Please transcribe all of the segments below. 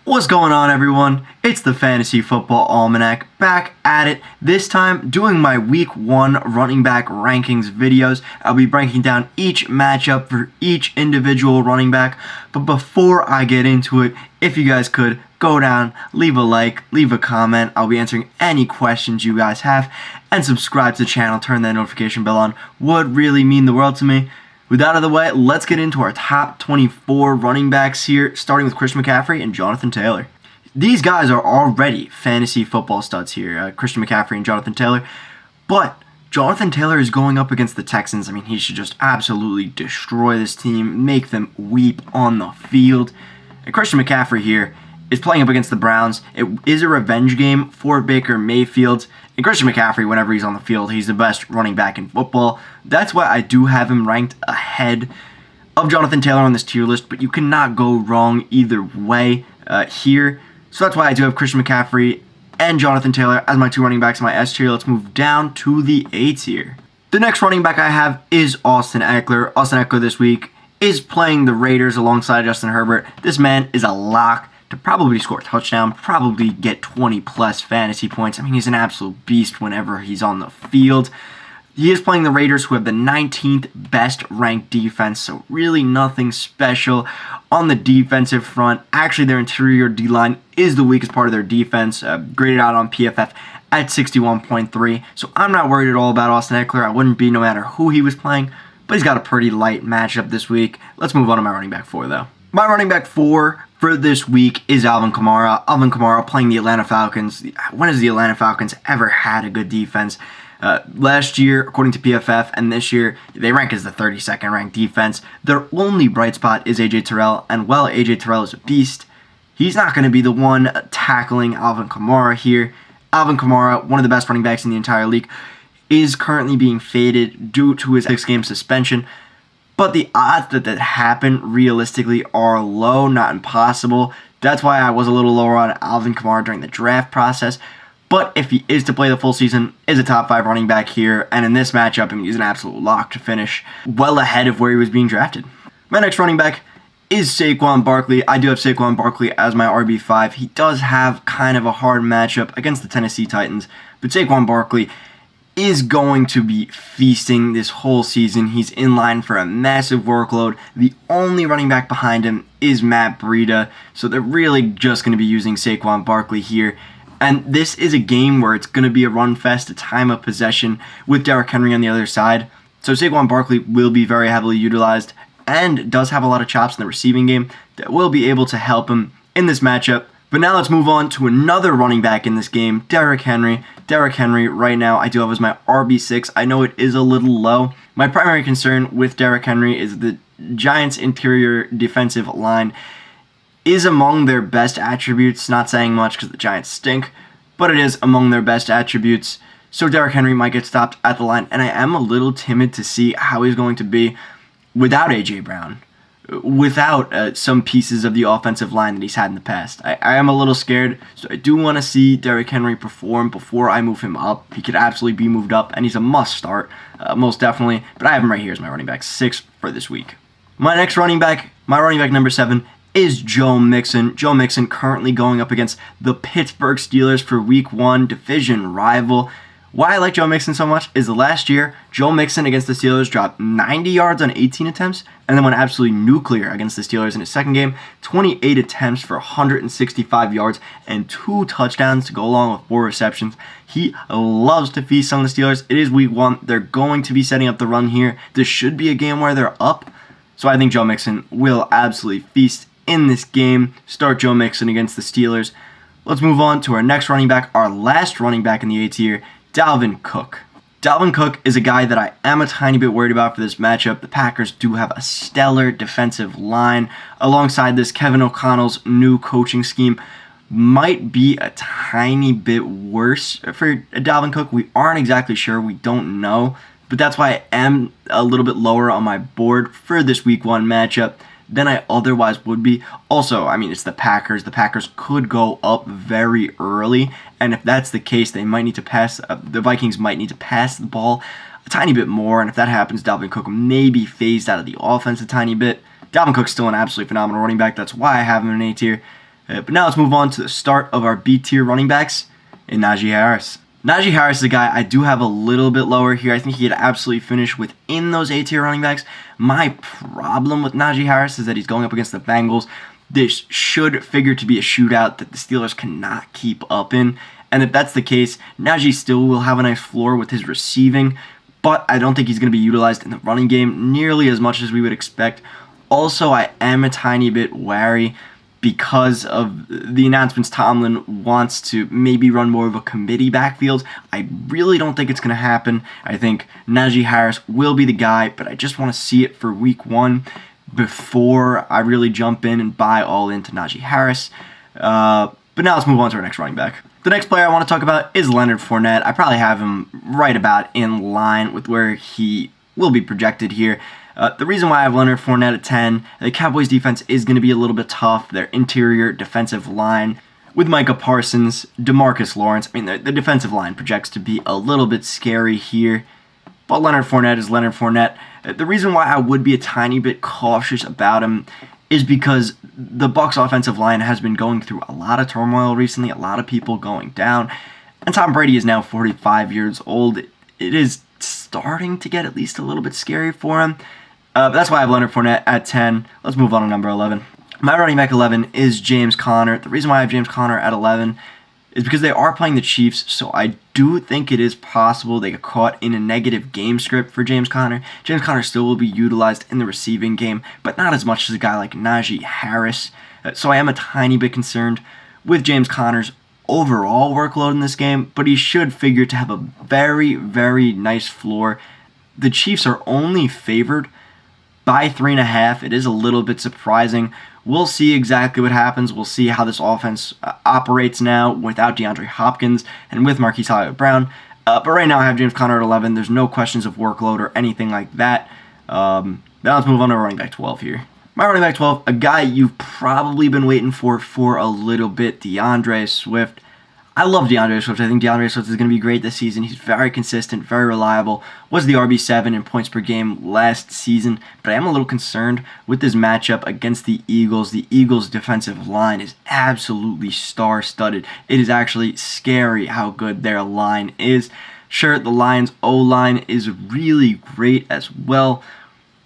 What's going on, everyone? It's the Fantasy Football Almanac, back at it, this time doing my Week 1 running back rankings videos. I'll be breaking down each matchup for each individual running back, but before I get into it, if you guys could, go down, leave a like, leave a comment. I'll be answering any questions you guys have, and subscribe to the channel, turn that notification bell on. Would really mean the world to me. With that out of the way, let's get into our top 24 running backs here, starting with Christian McCaffrey and Jonathan Taylor. These guys are already fantasy football studs here, Christian McCaffrey and Jonathan Taylor, but Jonathan Taylor is going up against the Texans. I mean, he should just absolutely destroy this team, make them weep on the field. And Christian McCaffrey here is playing up against the Browns. It is a revenge game for Baker Mayfield. And Christian McCaffrey, whenever he's on the field, he's the best running back in football. That's why I do have him ranked ahead of Jonathan Taylor on this tier list, but you cannot go wrong either way here. So that's why I do have Christian McCaffrey and Jonathan Taylor as my two running backs in my S tier. Let's move down to the A tier. The next running back I have is Austin Ekeler. Austin Ekeler this week is playing the Raiders alongside Justin Herbert. This man is a lock to probably score a touchdown, probably get 20 plus fantasy points. I mean, he's an absolute beast whenever he's on the field. He is playing the Raiders, who have the 19th best ranked defense, so really nothing special on the defensive front. Actually, their interior D-line is the weakest part of their defense, graded out on PFF at 61.3. So I'm not worried at all about Austin Ekeler. I wouldn't be no matter who he was playing, but he's got a pretty light matchup this week. Let's move on to my running back 4, though. My running back 4 for this week is Alvin Kamara. Alvin Kamara playing the Atlanta Falcons. When has the Atlanta Falcons ever had a good defense? Last year, according to PFF, and this year, they rank as the 32nd ranked defense. Their only bright spot is A.J. Terrell, and while A.J. Terrell is a beast, he's not going to be the one tackling Alvin Kamara here. Alvin Kamara, one of the best running backs in the entire league, is currently being faded due to his 6-game suspension. But the odds that happen realistically are low, not impossible. That's why I was a little lower on Alvin Kamara during the draft process. But if he is to play the full season, is a top 5 running back here. And in this matchup, I mean, he's an absolute lock to finish well ahead of where he was being drafted. My next running back is Saquon Barkley. I do have Saquon Barkley as my RB5. He does have kind of a hard matchup against the Tennessee Titans. But Saquon Barkley is going to be feasting this whole season. He's in line for a massive workload. The only running back behind him is Matt Breida, so they're really just going to be using Saquon Barkley here. And this is a game where it's going to be a run fest, a time of possession with Derrick Henry on the other side. So Saquon Barkley will be very heavily utilized and does have a lot of chops in the receiving game that will be able to help him in this matchup. But now let's move on to another running back in this game, Derrick Henry. Derrick Henry right now I do have as my RB6. I know it is a little low. My primary concern with Derrick Henry is the Giants' interior defensive line is among their best attributes. Not saying much because the Giants stink, but it is among their best attributes. So Derrick Henry might get stopped at the line, and I am a little timid to see how he's going to be without A.J. Brown, without some pieces of the offensive line that he's had in the past. I am a little scared, so I do want to see Derrick Henry perform before I move him up. He could absolutely be moved up, and he's a must start, most definitely, but I have him right here as my running back 6 for this week. My next running back, my running back number 7, is Joe Mixon. Joe Mixon currently going up against the Pittsburgh Steelers for Week 1 division rival. Why I like Joe Mixon so much is last year, Joe Mixon against the Steelers dropped 90 yards on 18 attempts, and then went absolutely nuclear against the Steelers in his second game, 28 attempts for 165 yards and 2 touchdowns to go along with 4 receptions. He loves to feast on the Steelers. It is Week 1. They're going to be setting up the run here. This should be a game where they're up, so I think Joe Mixon will absolutely feast in this game. Start Joe Mixon against the Steelers. Let's move on to our next running back, our last running back in the A tier, Dalvin Cook. Dalvin Cook is a guy that I am a tiny bit worried about for this matchup. The Packers do have a stellar defensive line. Alongside this, Kevin O'Connell's new coaching scheme might be a tiny bit worse for Dalvin Cook. We aren't exactly sure. We don't know. But that's why I am a little bit lower on my board for this Week 1 matchup than I otherwise would be. Also, I mean, it's the Packers. The Packers could go up very early, and if that's the case, they might need to pass. The Vikings might need to pass the ball a tiny bit more, and if that happens, Dalvin Cook may be phased out of the offense a tiny bit. Dalvin Cook's still an absolutely phenomenal running back. That's why I have him in A tier. But now let's move on to the start of our B tier running backs in Najee Harris. Najee Harris is a guy I do have a little bit lower here. I think he could absolutely finish within those A tier running backs. My problem with Najee Harris is that he's going up against the Bengals. This should figure to be a shootout that the Steelers cannot keep up in. And if that's the case, Najee still will have a nice floor with his receiving, but I don't think he's going to be utilized in the running game nearly as much as we would expect. Also, I am a tiny bit wary because of the announcements Tomlin wants to maybe run more of a committee backfield. I really don't think it's going to happen. I think Najee Harris will be the guy, but I just want to see it for week 1 before I really jump in and buy all into Najee Harris. But now let's move on to our next running back. The next player I want to talk about is Leonard Fournette. I probably have him right about in line with where he will be projected here. The reason why I have Leonard Fournette at 10, the Cowboys defense is going to be a little bit tough. Their interior defensive line with Micah Parsons, DeMarcus Lawrence. I mean, the defensive line projects to be a little bit scary here. But Leonard Fournette is Leonard Fournette. The reason why I would be a tiny bit cautious about him is because the Bucs offensive line has been going through a lot of turmoil recently, a lot of people going down, and Tom Brady is now 45 years old. It is starting to get at least a little bit scary for him. But that's why I have Leonard Fournette at 10. Let's move on to number 11. My running back 11 is James Conner. The reason why I have James Conner at 11 is because they are playing the Chiefs, so I do think it is possible they get caught in a negative game script for James Conner. James Conner still will be utilized in the receiving game, but not as much as a guy like Najee Harris. So I am a tiny bit concerned with James Conner's overall workload in this game, but he should figure to have a very, very nice floor. The Chiefs are only favored by 3.5. It is a little bit surprising. We'll see exactly what happens. We'll see how this offense operates now without DeAndre Hopkins and with Marquise Brown. But right now I have James Conner at 11. There's no questions of workload or anything like that. Now let's move on to running back 12 here. My running back 12, a guy you've probably been waiting for a little bit, DeAndre Swift. I love DeAndre Swift. I think DeAndre Swift is going to be great this season. He's very consistent, very reliable. Was the RB7 in points per game last season, but I am a little concerned with this matchup against the Eagles. The Eagles' defensive line is absolutely star-studded. It is actually scary how good their line is. Sure, the Lions' O-line is really great as well,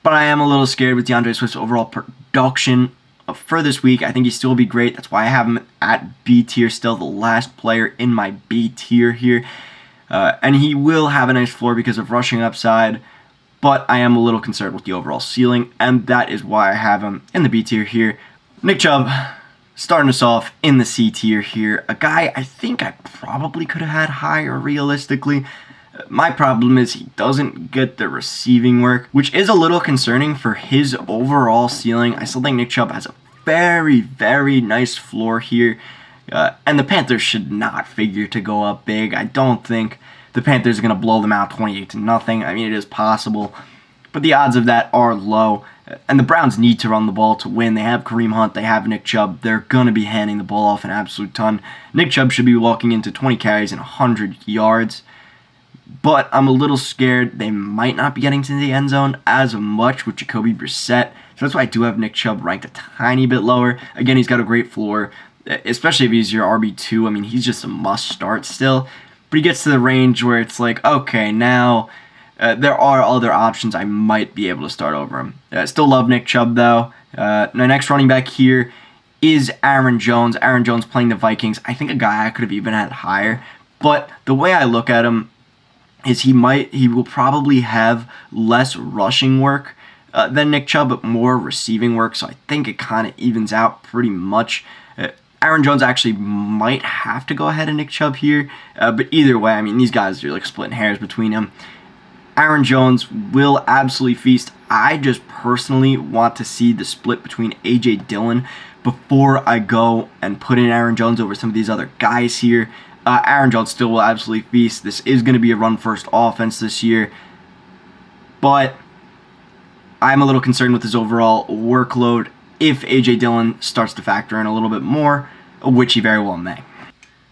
but I am a little scared with DeAndre Swift's overall production for this week. I think he still will be great. That's why I have him at B tier, still the last player in my B tier here. And he will have a nice floor because of rushing upside, but I am a little concerned with the overall ceiling, and that is why I have him in the B tier here. Nick Chubb, starting us off in the C tier here. A guy I think I probably could have had higher realistically. My problem is he doesn't get the receiving work, which is a little concerning for his overall ceiling. I still think Nick Chubb has a very, very nice floor here. And the Panthers should not figure to go up big. I don't think the Panthers are going to blow them out 28-0. I mean, it is possible, but the odds of that are low. And the Browns need to run the ball to win. They have Kareem Hunt. They have Nick Chubb. They're going to be handing the ball off an absolute ton. Nick Chubb should be walking into 20 carries and 100 yards. But I'm a little scared they might not be getting to the end zone as much with Jacoby Brissett. So that's why I do have Nick Chubb ranked a tiny bit lower. Again, he's got a great floor, especially if he's your RB2. I mean, he's just a must-start still. But he gets to the range where it's like, okay, now there are other options I might be able to start over him. I still love Nick Chubb, though. My next running back here is Aaron Jones. Aaron Jones playing the Vikings. I think a guy I could have even had higher. But the way I look at him is he will probably have less rushing work than Nick Chubb, but more receiving work, so I think it kind of evens out pretty much. Aaron Jones actually might have to go ahead of Nick Chubb here, but either way, I mean, these guys are like splitting hairs between them. Aaron Jones will absolutely feast. I just personally want to see the split between A.J. Dillon before I go and put in Aaron Jones over some of these other guys here. Aaron Jones still will absolutely feast. This is going to be a run-first offense this year. But I'm a little concerned with his overall workload if A.J. Dillon starts to factor in a little bit more, which he very well may.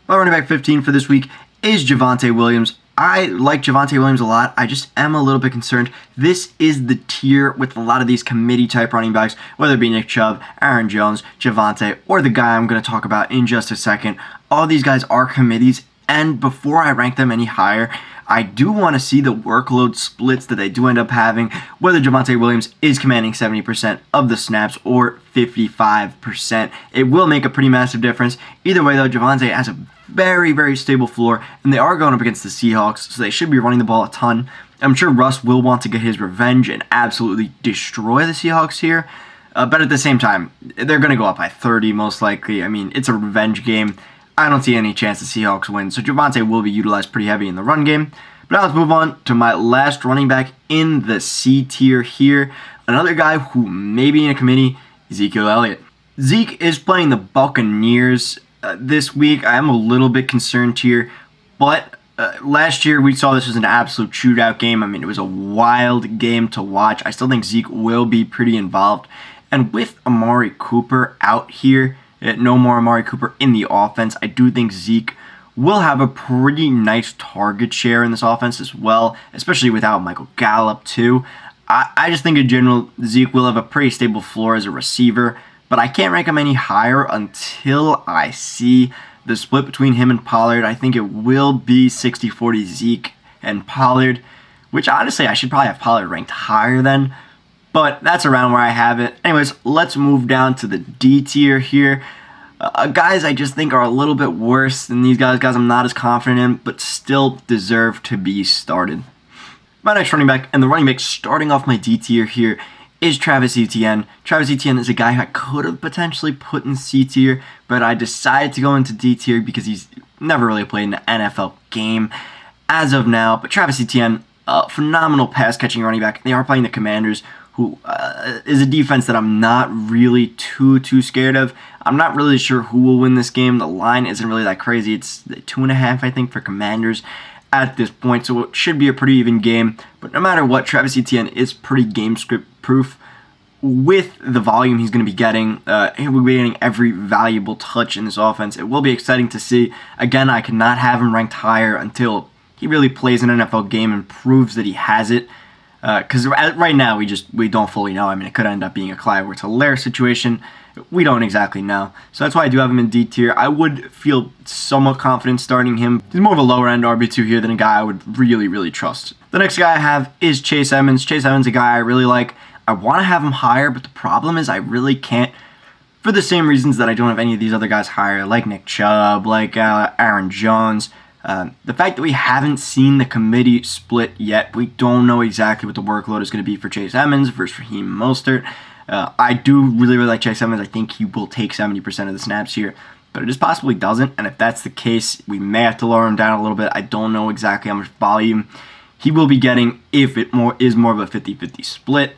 My running back 15 for this week is Javonte Williams. I like Javonte Williams a lot. I just am a little bit concerned. This is the tier with a lot of these committee-type running backs, whether it be Nick Chubb, Aaron Jones, Javonte, or the guy I'm going to talk about in just a second. All these guys are committees, and before I rank them any higher, I do want to see the workload splits that they do end up having, whether Javonte Williams is commanding 70% of the snaps or 55%. It will make a pretty massive difference. Either way, though, Javonte has a very, very stable floor, and they are going up against the Seahawks, so they should be running the ball a ton. I'm sure Russ will want to get his revenge and absolutely destroy the Seahawks here, but at the same time, they're going to go up by 30 most likely. I mean, it's a revenge game. I don't see any chance the Seahawks win, so Javonte will be utilized pretty heavy in the run game. But now let's move on to my last running back in the C tier here. Another guy who may be in a committee, Ezekiel Elliott. Zeke is playing the Buccaneers this week. I am a little bit concerned here, but last year we saw this was an absolute shootout game. I mean, it was a wild game to watch. I still think Zeke will be pretty involved. And with Amari Cooper out here, no more Amari Cooper in the offense, I do think Zeke will have a pretty nice target share in this offense as well, especially without Michael Gallup too. I just think in general, Zeke will have a pretty stable floor as a receiver, but I can't rank him any higher until I see the split between him and Pollard. I think it will be 60-40 Zeke and Pollard, which honestly I should probably have Pollard ranked higher than, but that's around where I have it. Anyways, let's move down to the D tier here. Guys I just think are a little bit worse than these guys I'm not as confident in, but still deserve to be started. My next running back, and the running back starting off my D tier here, is Travis Etienne. Travis Etienne is a guy I could have potentially put in C tier, but I decided to go into D tier because he's never really played an NFL game as of now. But Travis Etienne, phenomenal pass-catching running back. They are playing the Commanders, who is a defense that I'm not really too scared of. I'm not really sure who will win this game. The line isn't really that crazy. It's 2.5, I think, for Commanders at this point, so it should be a pretty even game. But no matter what, Travis Etienne is pretty game script proof. With the volume he's going to be getting, he will be getting every valuable touch in this offense. It will be exciting to see. Again, I cannot have him ranked higher until he really plays an NFL game and proves that he has it. Because right now we don't fully know. I mean, it could end up being a Clyde Edwards-Helaire situation. We don't exactly know. So that's why I do have him in D tier. I would feel somewhat confident starting him. He's more of a lower end RB2 here than a guy I would really trust. The next guy I have is Chase Edmonds. Chase Edmonds is a guy I really like. I want to have him higher, but the problem is I really can't, for the same reasons that I don't have any of these other guys higher, like Nick Chubb, like Aaron Jones. The fact that we haven't seen the committee split yet, we don't know exactly what the workload is going to be for Chase Edmonds versus Raheem Mostert. I do really like Chase Edmonds. I think he will take 70% of the snaps here, but it is possible he doesn't, and if that's the case, we may have to lower him down a little bit. I don't know exactly how much volume he will be getting if it is more of a 50-50 split,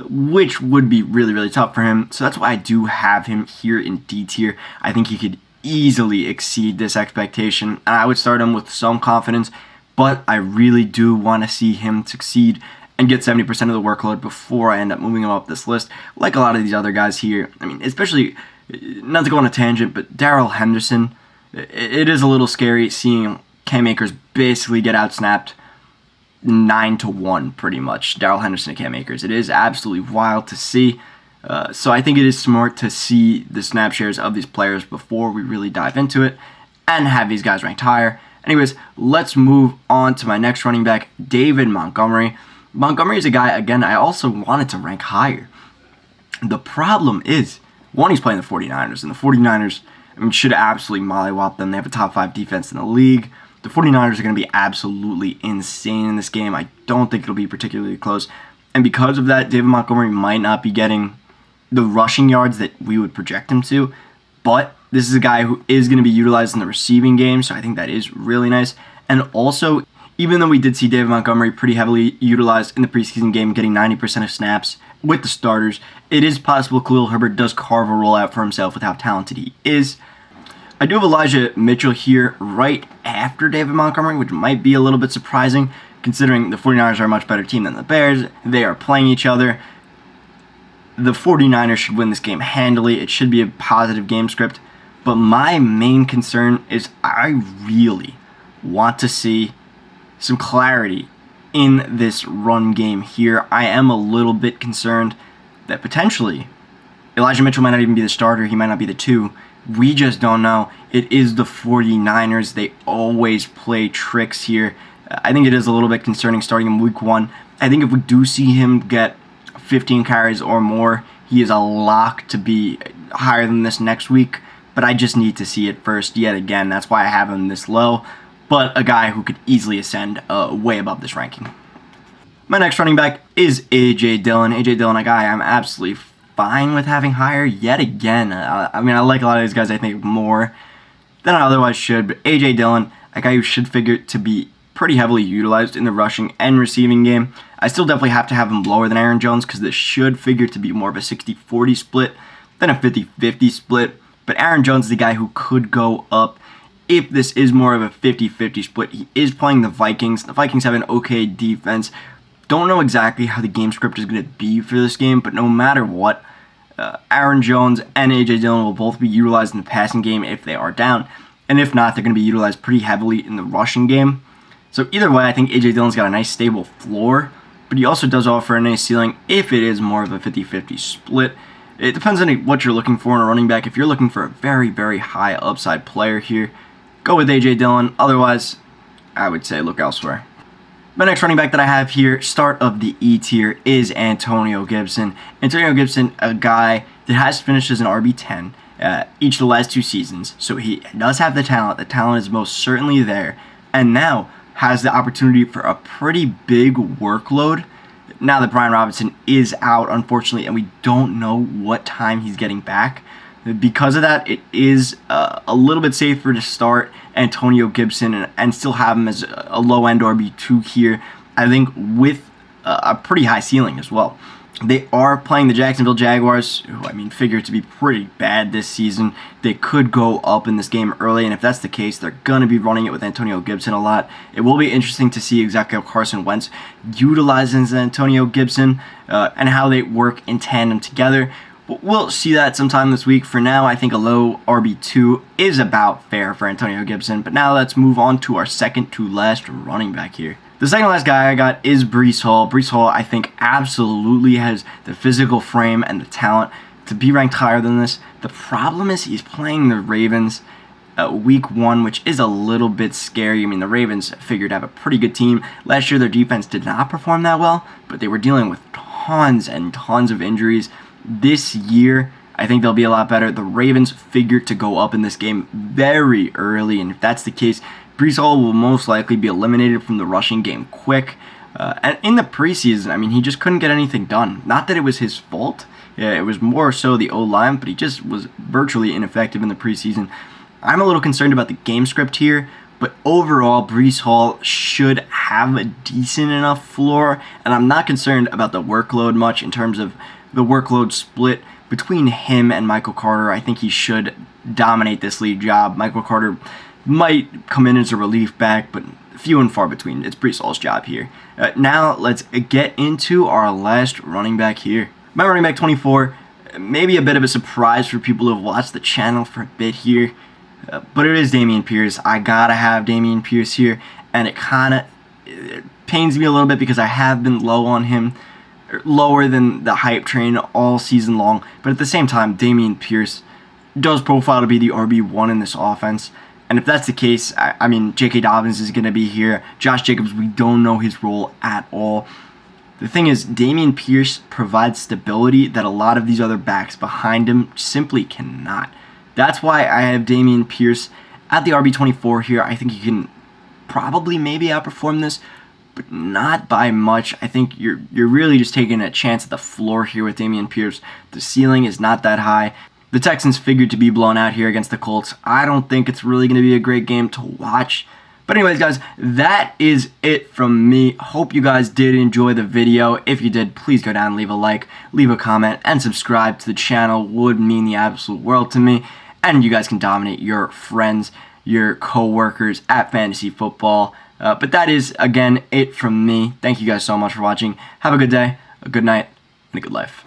which would be really tough for him. So that's why I do have him here in D tier. I think he could easily exceed this expectation, and I would start him with some confidence, but I really do want to see him succeed and get 70% of the workload before I end up moving him up this list, like a lot of these other guys here. I mean, especially, not to go on a tangent, but Darrell Henderson. It is a little scary seeing Cam Akers basically get outsnapped 9-1 pretty much. Darrell Henderson and Cam Akers. It is absolutely wild to see. So I think it is smart to see the snap shares of these players before we really dive into it and have these guys ranked higher. Anyways, let's move on to my next running back, David Montgomery. Montgomery is a guy, again, I also wanted to rank higher. The problem is, one, he's playing the 49ers, and the 49ers, I mean, should absolutely mollywop them. They have a top 5 defense in the league. The 49ers are going to be absolutely insane in this game. I don't think it'll be particularly close. And because of that, David Montgomery might not be getting the rushing yards that we would project him to, but this is a guy who is going to be utilized in the receiving game, so I think that is really nice. And also, even though we did see David Montgomery pretty heavily utilized in the preseason game, getting 90% of snaps with the starters, it is possible Khalil Herbert does carve a role out for himself with how talented he is. I do have Elijah Mitchell here right after David Montgomery, which might be a little bit surprising, considering the 49ers are a much better team than the Bears. They are playing each other. The 49ers should win this game handily. It should be a positive game script. But my main concern is I really want to see some clarity in this run game here. I am a little bit concerned that potentially Elijah Mitchell might not even be the starter. He might not be the 2. We just don't know. It is the 49ers. They always play tricks here. I think it is a little bit concerning starting in week 1. I think if we do see him get 15 carries or more, he is a lock to be higher than this next week. But I just need to see it first yet again. That's why I have him this low. But a guy who could easily ascend way above this ranking. My next running back is A.J. Dillon. A.J. Dillon, a guy I'm absolutely fine with having higher yet again. I mean, I like a lot of these guys, I think, more than I otherwise should. But A.J. Dillon, a guy who should figure to be pretty heavily utilized in the rushing and receiving game. I still definitely have to have him lower than Aaron Jones because this should figure to be more of a 60-40 split than a 50-50 split. But Aaron Jones is the guy who could go up if this is more of a 50-50 split. He is playing the Vikings. The Vikings have an okay defense. Don't know exactly how the game script is going to be for this game, but no matter what, Aaron Jones and A.J. Dillon will both be utilized in the passing game if they are down. And if not, they're going to be utilized pretty heavily in the rushing game. So either way, I think A.J. Dillon's got a nice stable floor, but he also does offer a nice ceiling if it is more of a 50-50 split. It depends on what you're looking for in a running back. If you're looking for a very, very high upside player here, go with A.J. Dillon. Otherwise, I would say look elsewhere. My next running back that I have here, start of the E tier, is Antonio Gibson. Antonio Gibson, a guy that has finished as an RB10 each of the last 2 seasons. So he does have the talent. The talent is most certainly there. And now has the opportunity for a pretty big workload now that Brian Robinson is out, unfortunately, and we don't know what time he's getting back. Because of that, it is a little bit safer to start Antonio Gibson and still have him as a low-end RB2 here, I think, with a pretty high ceiling as well. They are playing the Jacksonville Jaguars, who, I mean, figure to be pretty bad this season. They could go up in this game early, and if that's the case, they're going to be running it with Antonio Gibson a lot. It will be interesting to see exactly how Carson Wentz utilizes Antonio Gibson and how they work in tandem together. But we'll see that sometime this week. For now, I think a low RB2 is about fair for Antonio Gibson. But now let's move on to our second to last running back here. The second last guy I got is Breece Hall. Breece Hall, I think, absolutely has the physical frame and the talent to be ranked higher than this. The problem is he's playing the Ravens week 1, which is a little bit scary. I mean, the Ravens figured to have a pretty good team. Last year, their defense did not perform that well, but they were dealing with tons and tons of injuries. This year, I think they'll be a lot better. The Ravens figured to go up in this game very early, and if that's the case, Breece Hall will most likely be eliminated from the rushing game quick. And in the preseason, I mean, he just couldn't get anything done. Not that it was his fault. Yeah, it was more so the O-line, but he just was virtually ineffective in the preseason. I'm a little concerned about the game script here, but overall, Breece Hall should have a decent enough floor, and I'm not concerned about the workload much in terms of the workload split between him and Michael Carter. I think he should dominate this league job. Michael Carter might come in as a relief back, but few and far between. It's Breece Hall's job here. Now let's get into our last running back here. My running back 24, maybe a bit of a surprise for people who have watched the channel for a bit here, but it is Dameon Pierce. I gotta have Dameon Pierce here, and it kind of pains me a little bit because I have been low on him, lower than the hype train all season long, but at the same time, Dameon Pierce does profile to be the RB1 in this offense. And if that's the case, I mean, J.K. Dobbins is going to be here. Josh Jacobs, we don't know his role at all. The thing is, Dameon Pierce provides stability that a lot of these other backs behind him simply cannot. That's why I have Dameon Pierce at the RB24 here. I think he can probably maybe outperform this, but not by much. I think you're really just taking a chance at the floor here with Dameon Pierce. The ceiling is not that high. The Texans figured to be blown out here against the Colts. I don't think it's really going to be a great game to watch. But anyways, guys, that is it from me. Hope you guys did enjoy the video. If you did, please go down and leave a like, leave a comment, and subscribe to the channel. Would mean the absolute world to me. And you guys can dominate your friends, your co-workers at fantasy football. But that is, again, it from me. Thank you guys so much for watching. Have a good day, a good night, and a good life.